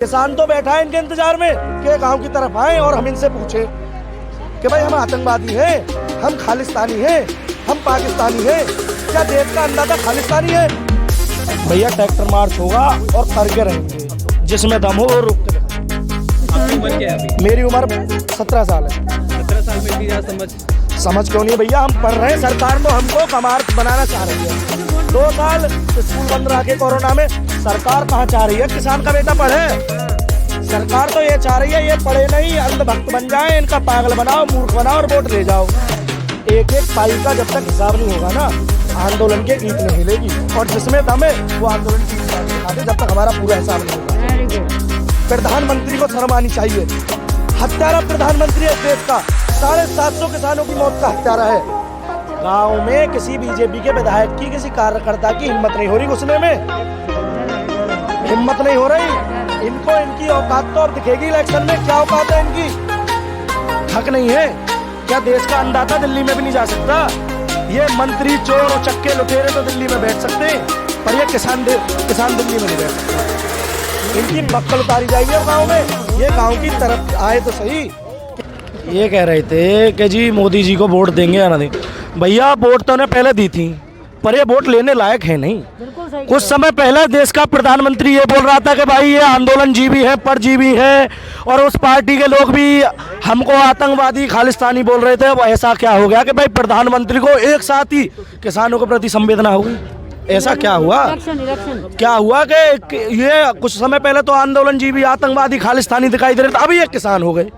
किसान तो बैठा है इनके इंतजार में कि गांव की तरफ आए और हम इनसे पूछे कि भाई हम आतंकवादी हैं, हम खालिस्तानी हैं, हम पाकिस्तानी हैं, क्या देश का अंदाजा खालिस्तानी है? भैया ट्रैक्टर मार्च होगा और करके रहेंगे, जिसमें दम हो वो रुक के दिखाएं। आपकी उम्र क्या है अभी? मेरी उम्र 17 साल है। 17 साल में इतनी ज़्यादा समझ क्यों नहीं भैया? हम पढ़ रहे हैं, सरकार तो हमको कमार बनाना चाह रही है। 2 साल स्कूल बंद रहा के कोरोना में सरकार कहाँ चाह रही है किसान का बेटा पढ़े? सरकार तो ये चाह रही है ये पढ़े नहीं, अंधभक्त बन जाए, इनका पागल बनाओ, मूर्ख बनाओ और वोट ले जाओ। एक एक पाई का जब तक हिसाब नहीं होगा ना, आंदोलन के गीत नहीं हिलेगी, और जिसमें दम है वो आंदोलन की दिखाते जब तक हमारा पूरा हिसाब नहीं होगा। प्रधानमंत्री को शर्म आनी चाहिए। हत्यारा प्रधानमंत्री है देश का, 750 किसानों की मौत का हत्यारा है। गांव में किसी बीजेपी के विधायक की, किसी कार्यकर्ता की हिम्मत नहीं हो रही घुसने में, हिम्मत नहीं हो रही। इनको इनकी औकात तो अब दिखेगी इलेक्शन में, क्या औकात है इनकी? हक नहीं है क्या? देश का अन्नदाता दिल्ली में भी नहीं जा सकता। ये मंत्री चोर और चक्के लुटेरे तो दिल्ली में बैठ सकते हैं, पर ये किसान दिल्ली में नहीं बैठ सकते। इनकी बक्कल उतारी जाएगी गाँव में, ये गाँव की तरफ आए तो सही। ये कह रहे थे कि जी मोदी जी को वोट देंगे या ना देंगे। भैया वोट तो उन्हें पहले दी थी, पर ये वोट लेने लायक है नहीं। कुछ समय पहले देश का प्रधानमंत्री ये बोल रहा था कि भाई ये आंदोलन जीवी है, परजीवी है, और उस पार्टी के लोग भी हमको आतंकवादी खालिस्तानी बोल रहे थे। अब ऐसा क्या हो गया कि भाई प्रधानमंत्री को एक साथ ही किसानों के प्रति संवेदना हो गई? ऐसा क्या हुआ? क्या हुआ कि ये कुछ समय पहले तो आंदोलन जीवी, आतंकवादी, खालिस्तानी दिखाई दे रहे थे, अभी ये किसान हो गए।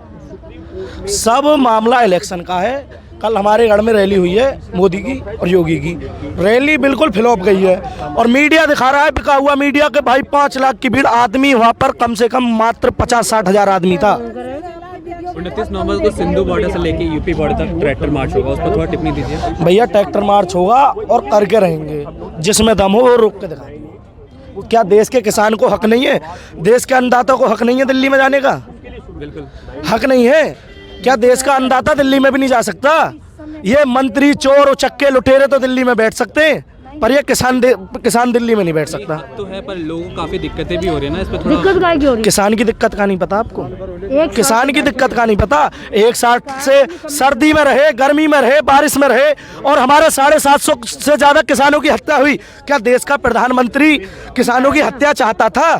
सब मामला इलेक्शन का है। कल हमारे गढ़ में रैली हुई है मोदी की और योगी की, रैली बिल्कुल फ्लॉप गई है, और मीडिया दिखा रहा है, बिका हुआ मीडिया के भाई 5 लाख की भीड़। आदमी वहाँ पर कम से कम मात्र 50-60 हजार आदमी था। 29 नवंबर को सिंधु बॉर्डर से लेके यूपी बॉर्डर तक ट्रैक्टर मार्च होगा, उस पर थोड़ा टिप्पणी दीजिए। भैया ट्रैक्टर मार्च होगा और करके रहेंगे, जिसमें दम हो वो रुक के दिखाएंगे। क्या देश के किसान को हक नहीं है? देश के अन्नदाता को हक नहीं है दिल्ली में जाने का? बिल्कुल हक नहीं है क्या? देश का अन्नदाता दिल्ली में भी नहीं जा सकता। ये मंत्री चोर और चक्के लुटेरे तो दिल्ली में बैठ सकते हैं, पर ये किसान दिल्ली में नहीं बैठ सकता। तो है, पर लोगों को काफी दिक्कतें भी हो रही है ना, इस पर थोड़ा दिक्कत क्या हो रही? किसान की दिक्कत का नहीं पता आपको? किसान की दिक्कत का नहीं पता? एक साथ से सर्दी में रहे, गर्मी में रहे, बारिश में रहे, और हमारे 750 से ज्यादा किसानों की हत्या हुई। क्या देश का प्रधानमंत्री किसानों की हत्या चाहता था?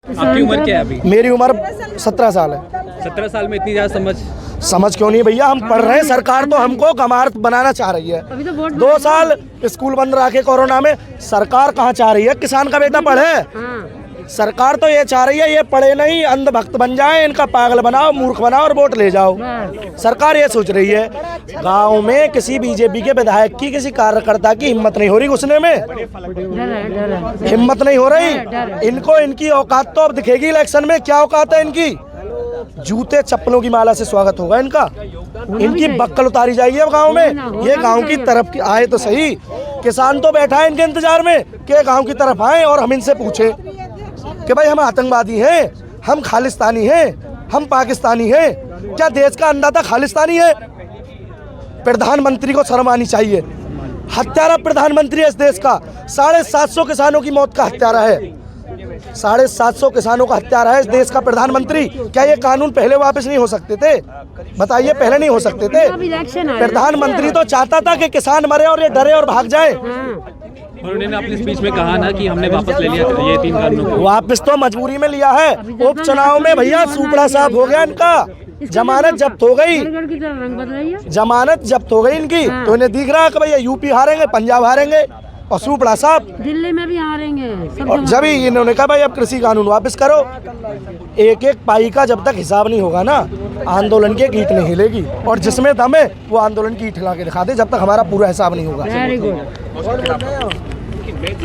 आपकी उम्र क्या है अभी? मेरी उम्र 17 साल है। 17 साल में इतनी ज़्यादा समझ क्यों नहीं भैया? हम पढ़ रहे हैं, सरकार तो हमको कमार बनाना चाह रही है। 2 साल स्कूल बंद रहा के कोरोना में सरकार कहाँ चाह रही है किसान का बेटा पढ़े? सरकार तो ये चाह रही है ये पढ़े नहीं, अंधभक्त बन जाए, इनका पागल बनाओ, मूर्ख बनाओ और वोट ले जाओ। सरकार ये सोच रही है। गांव में किसी बीजेपी के विधायक की, किसी कार्यकर्ता की हिम्मत नहीं हो रही घुसने में, हिम्मत नहीं हो रही। इनको इनकी औकात तो अब दिखेगी इलेक्शन में, क्या औकात है इनकी? जूते चप्पलों की माला से स्वागत होगा इनका, इनकी बक्कल उतारी जाएगी अब गांव में। ये गांव की तरफ आए तो सही। किसान तो बैठा है इनके इंतजार में कि गांव की तरफ आए और हम इनसे पूछे कि भाई हम आतंकवादी हैं, हम खालिस्तानी हैं, हम पाकिस्तानी हैं, क्या देश का अन्नदाता खालिस्तानी है? प्रधानमंत्री को शर्म आनी चाहिए। हत्यारा प्रधानमंत्री है इस देश का, 750 किसानों की मौत का हत्यारा है। 750 किसानों का हत्यारा है इस देश का प्रधानमंत्री। क्या ये कानून पहले वापस नहीं हो सकते थे? बताइए, पहले नहीं हो सकते थे? प्रधानमंत्री तो चाहता था कि किसान मरे और ये डरे और भाग जाए। और उन्होंने अपनी स्पीच में कहा ना कि हमने वापस ले लिया ये 3 कानूनों को। वापस तो मजबूरी में लिया है। उपचुनाव में भैया सुपड़ा साहब हो गया इनका, जमानत जब्त हो गई, जमानत जब्त हो गई इनकी। तो इन्हें दिख रहा है कि भैया यूपी हारेंगे, पंजाब हारेंगे, और सुपड़ा साहब दिल्ली में भी हारेंगे। और जब ही इन्होंने कहा भाई अब कृषि कानून वापस करो। एक एक पाई का जब तक हिसाब नहीं होगा ना, आंदोलन की ईंट नहीं हिलेगी, और जिसमें दम है वो आंदोलन की ईंट हिला के दिखा दे, जब तक हमारा पूरा हिसाब नहीं होगा। Very good.